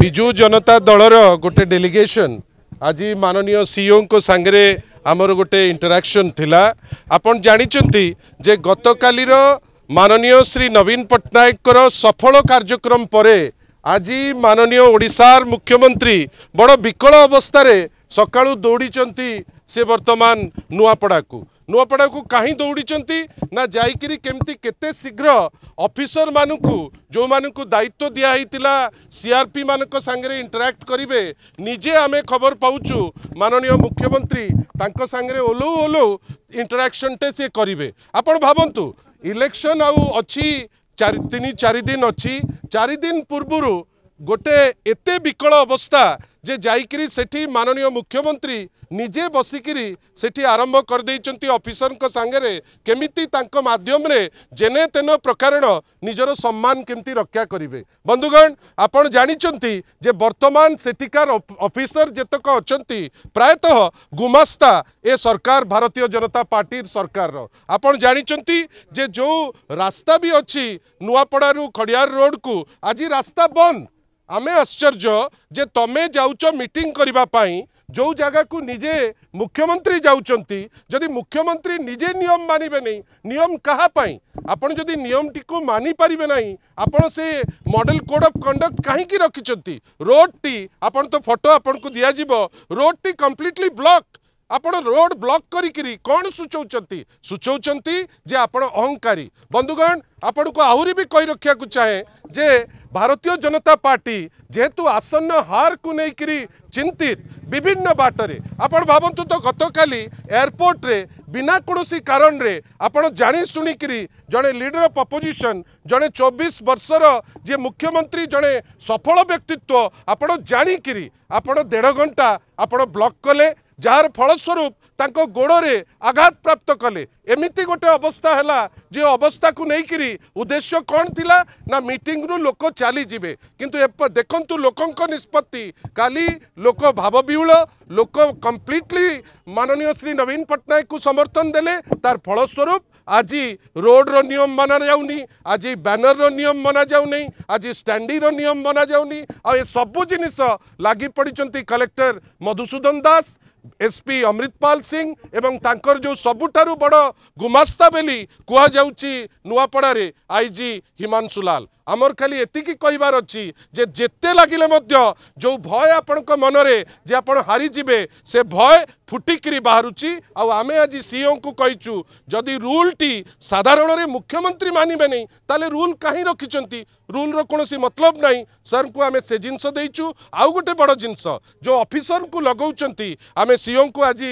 विजु जनता दलर गोटे डेलीगेशन आज माननीय सीओ को सांगरे आमर गोटे इंटराक्शन थिला। आपण जानिचंती जे गतकालीर माननीय श्री नवीन पट्टनायक सफल कार्यक्रम परे आज माननीय ओडिशार मुख्यमंत्री बड़ विकल अवस्था सकाळु दौड़ीचंती से वर्तमान नुआपड़ा को कहीं दौड़ीचंती ना जाइकिरी केमती केते शीघ्र ऑफिसर मानकु जो मानकु दायित्व दिया हितिला सीआरपी मानक सांगरे इंटरैक्ट करिवे निजे आमे खबर पाउचु माननीय मुख्यमंत्री तांको सांगरे ओलो ओलो इंटरैक्शन टे से करिवे। आपण भाबंतु इलेक्शन आउ अछि 3-4 दिन अच्छी 4 दिन पूर्व गोटे एते विकल अवस्था जे जाइकिरी सेठी माननीय मुख्यमंत्री निजे बसिकिरी सेठी आरंभ कर देइचंती ऑफिसर को सांगरे केमिति तांको माध्यम रे जेने तेन प्रकार निजर सम्मान केमिति रक्षा करिवे। बंधुगण आपण जानिचंती जे वर्तमान सेठिकार ऑफिसर जेतक अछंती प्रायतः गुमास्ता ए सरकार भारतीय जनता पार्टी सरकार रो। आपण जानिचंती जे जो रास्ता भी अच्छी नुआपड़ारू खड़ियार रोड को आज रास्ता बंद। आमे आश्चर्य जे तमे जाउच मीटिंग करिबा पाई जो जगह को निजे मुख्यमंत्री जाउचंती जदि मुख्यमंत्री निजे नियम मानिबे नहीं नियम कहा पाई आपण जदि नियम टी को मानि पारिबे नहीं आपण से मॉडल कोड ऑफ कंडक्ट काहे की रखिचंती रोड टी आपण तो फोटो आपण को दिया जिवो रोड टी कंप्लीटली ब्लॉक आपण रोड ब्लॉक करी कौन सूचौचंती जे आपण अहंकारी। बंधुगण आपण को आहुरी भी कही रखा को चाहे जे भारतीय जनता पार्टी जेहेतु आसन्न हार को लेकरी चिंतित विभिन्न बाटरे आपण भावंतु तो गतकाली एयरपोर्ट रे बिना कोनोसी कारण रे आपण जानी सुनिकरी जड़े लीडर ऑफ अपोजिशन जड़े 24 वर्षर जे मुख्यमंत्री जड़े सफल व्यक्तित्व आपण जानिकरी आपण 1.5 घंटा आपण ब्लॉक कले जार फलस्वरूप तांको गोड़े आघात प्राप्त कले एमिति गोटे अवस्था है जे अवस्था को लेकरी उद्देश्य कौन थिला ना मीटिंग रु लोक चली जिवे किंतु देखंतु लोकंक निष्पत्ति काली लोक भाव विहुल लोक कंप्लीटली माननीय श्री नवीन पट्टनायक को समर्थन देले तार फलस्वरूप आज रोड रो नियम माना जाउनी आज बैनर रो नियम माना जाउनी आज स्टैंडी रो नियम माना जाउनी आ सबु जिनिस लागी पड़िचंती कलेक्टर मधुसूदन दास एसपी अमृतपाल सिंह एवं तांकर जो सबुठारु बड़ गुमास्ता बेली कुआ जाउची नुआपड़ा रे आईजी हिमांशु लाल। आमर खाली एतिकी कहिबार अच्छी जे जेते लागिले मध्य जो भय आपणक मनरे जे आपण हारी जिबे से भय फुटिकरी बाहरुची आ आमे आज सीओ को कहिचु जदि रूल टी साधारण रे मुख्यमंत्री मानिबे नहीं ताले रूल काहे रखिचंती रूल रो कोनोसी मतलब नहीं सर को आमे से जिंस देइचु आउ गोटे बड़ जिंस जो ऑफिसर को लगौचंती आमे सीओ को आज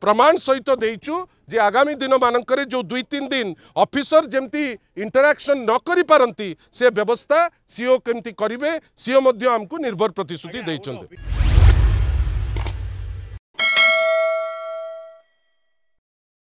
प्रमाण सहित देइचु जे आगामी दिन मानकरे जो 2-3 दिन ऑफिसर जेमती इंटरैक्शन न करि पारंती से व्यवस्था सीओ केमती करिवे सीओ मध्य हमको निर्भर प्रतिश्रुति देइचंती।